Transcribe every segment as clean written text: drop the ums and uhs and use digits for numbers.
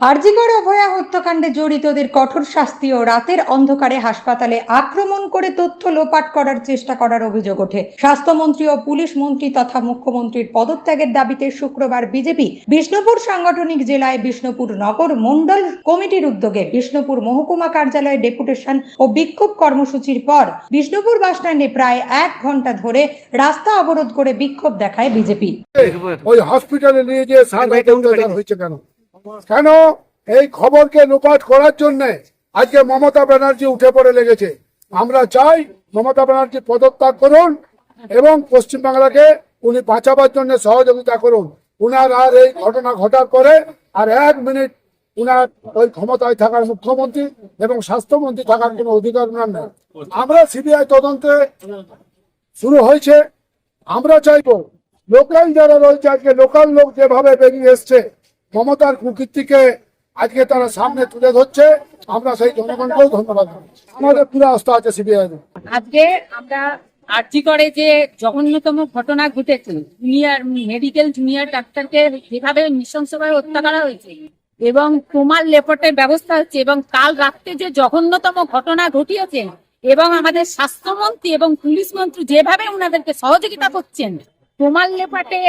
আরজিকর অভয়া হত্যাকাণ্ডে জড়িতদের কঠোর শাস্তি ও রাতের অন্ধকারে হাসপাতালে আক্রমণ করে তথ্য লোপাট করার চেষ্টা করার অভিযোগ ওঠে। স্বাস্থ্যমন্ত্রী ও পুলিশ মন্ত্রী তথা মুখ্যমন্ত্রীর পদত্যাগের দাবিতে শুক্রবার বিজেপি বিষ্ণুপুর সাংগঠনিক জেলায় বিষ্ণুপুর নগর মণ্ডল কমিটির উদ্যোগে বিষ্ণুপুর মহকুমা কার্যালয়ে ডেপুটেশন ও বিক্ষোভ কর্মসূচির পর বিষ্ণুপুর বাসস্ট্যান্ডে প্রায় 1 ঘন্টা ধরে রাস্তা অবরোধ করে বিক্ষোভ দেখায় বিজেপি। ওই হসপিটালে নিয়ে গিয়ে হয়েছে কেন এই খবরকে লোপাট করার জন্য আজকে মমতা ব্যানার্জি উঠে পড়ে লেগেছে। আমরা চাই মমতা ব্যানার্জি পদত্যাগ করুন এবং পশ্চিমবাংলাকে উনি বাঁচাবার জন্য সহযোগিতা করুন। উনার আর এই ঘটনা ঘটার পরে আর 1 মিনিট উনার ওই ক্ষমতায় থাকার মুখ্যমন্ত্রী এবং স্বাস্থ্যমন্ত্রী থাকার কোনো অধিকার উনার নেই। আমরা সিবিআই তদন্তে শুরু হয়েছে। আমরা চাইবো লোকাল যারা রয়েছে, আজকে লোকাল লোক যেভাবে বেরিয়ে এসছে মমতার কুকীর্তিকে আজকে তারা সামনে তুলে ধরছে, আমরা সেই জনগণকেও ধন্যবাদ জানাচ্ছি। আমাদের পুরো আস্থা আছে সিবিআই। আজকে আমরা আরজিকরে যে জঘন্যতম ঘটনা ঘটেছে, মেডিকেল জুনিয়র ডাক্তারকে যেভাবে নৃশংসভাবে হত্যা করা হয়েছে এবং প্রমাণ লেপটের ব্যবস্থা হচ্ছে এবং কাল রাত্রে যে জঘন্যতম ঘটনা ঘটিয়েছে এবং আমাদের স্বাস্থ্যমন্ত্রী এবং পুলিশ মন্ত্রী যেভাবে ওনাদেরকে সহযোগিতা করছেন, প্রমাণ লেপাটে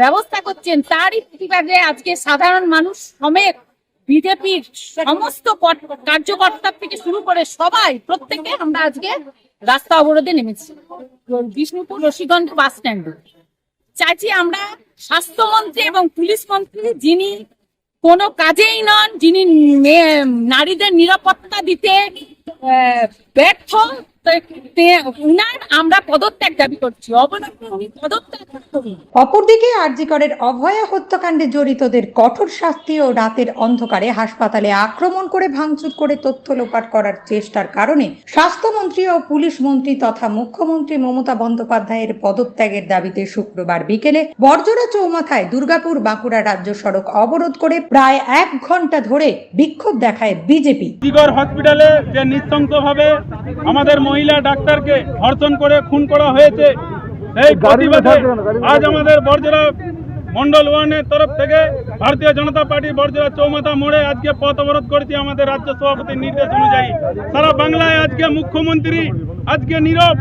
ব্যবস্থা করছেন, তারই প্রতিবাদে আজকে সাধারণ মানুষ সমেত বিজেপির সমস্ত কার্যকর্তা থেকে শুরু করে সবাই প্রত্যেকে আমরা আজকে রাস্তা অবরোধে নেমেছি বিষ্ণুপুর রশিগঞ্জ বাস স্ট্যান্ডে। চাইছি আমরা স্বাস্থ্যমন্ত্রী এবং পুলিশ মন্ত্রী, যিনি কোনো কাজেই নন, যিনি নারীদের নিরাপত্তা দিতে ব্যর্থ, উনার আমরা পদত্যাগ দাবি করছি। অপরদিকে আরজিকরের অভয়া হত্যাকাণ্ডে জড়িতদের কঠোর শাস্তি ও রাতের অন্ধকারে হাসপাতালে আক্রমণ করে ভাঙচুর করে তথ্য লোপাট করার চেষ্টার কারণে স্বাস্থ্যমন্ত্রী ও পুলিশ মন্ত্রী তথা মুখ্যমন্ত্রী মমতা বন্দ্যোপাধ্যায়ের পদত্যাগের দাবিতে শুক্রবার বিকেলে বড়জোড়া চৌমাথায় দুর্গাপুর বাঁকুড়া রাজ্য সড়ক অবরোধ করে প্রায় 1 ঘন্টা ধরে বিক্ষোভ দেখায় বিজেপি। আরজিকর হসপিটালে যে নৃশংসভাবে আমাদের মহিলা ডাক্তারকে ধর্ষণ করে খুন করা হয়েছে, সেই প্রতিবাদে আজ আমাদের বড়জোড়া মন্ডল 1-এর তরফ থেকে ভারতীয় জনতা পার্টি বড়জোড়া চৌমাথা মোড়ে আজকে পথ অবরোধ করেছি। আমাদের রাজ্য সভাপতির নির্দেশ অনুযায়ী সারা বাংলায় আজকে মুখ্যমন্ত্রী আজকে নীরব।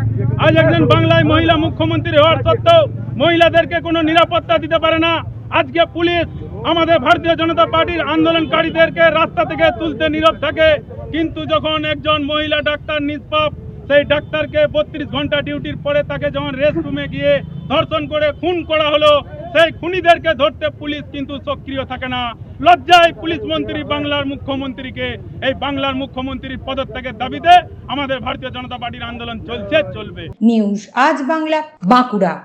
আজ একজন বাংলায় মহিলা মুখ্যমন্ত্রী হওয়ার সত্ত্বেও মহিলাদেরকে কোনো নিরাপত্তা দিতে পারে না। আজকে পুলিশ আমাদের ভারতীয় জনতা পার্টির আন্দোলনকারীদেরকে রাস্তা থেকে তুলতে নীরব থাকে, কিন্তু যখন একজন মহিলা ডাক্তার নিষ্পাপ, সেই ডাক্তারকে 32 ঘন্টা ডিউটির পরে তাকে যখন রেস্টরুমে গিয়ে ধর্ষণ করে খুন করা হলো, সেই খুনিদেরকে ধরতে পুলিশ কিন্তু সক্রিয় থাকে না। লজ্জায় পুলিশ মন্ত্রী বাংলার মুখ্যমন্ত্রীকে, এই বাংলার মুখ্যমন্ত্রীর পদত্যাগের দাবিতে আমাদের ভারতীয় জনতা পার্টির আন্দোলন চলবে। নিউজ আজ বাংলা, বাঁকুড়া।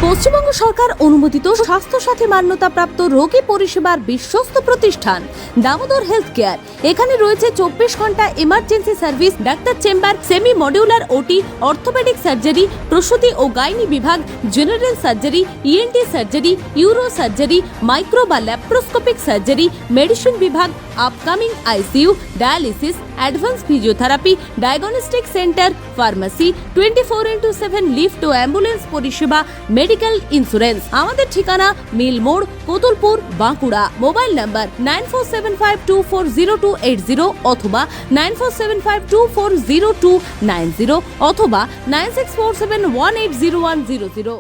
পশ্চিমবঙ্গ সরকার অনুমোদিত স্বাস্থ্যসাথী মান্যতাপ্রাপ্ত রোগী পরিষেবার বিশ্বস্ত প্রতিষ্ঠান দামোদর হেলথ কেয়ার। এখানে রয়েছে 24 ঘন্টা ইমার্জেন্সি সার্ভিস, ডাক্তার chamber, semi modular OT, orthopaedic surgery, প্রসূতি ও গাইনি বিভাগ, general surgery, ENT surgery, uro surgery, micro বা ল্যাপ্রোস্কোপিক সার্জারি, মেডিসিন বিভাগ, upcoming ICU, dialysis, advance physiotherapy, diagnostic centre, pharmacy, 24x7 lift ও অ্যাম্বুলেন্স পরিষেবা, মেডিকেল ইন্স্যুরেন্স। আমাদের ঠিকানা মিল মোড়, কোতুলপুর, বাঁকুড়া। মোবাইল নাম্বার 9475240280 অথবা 9475240290 অথবা 9647180100।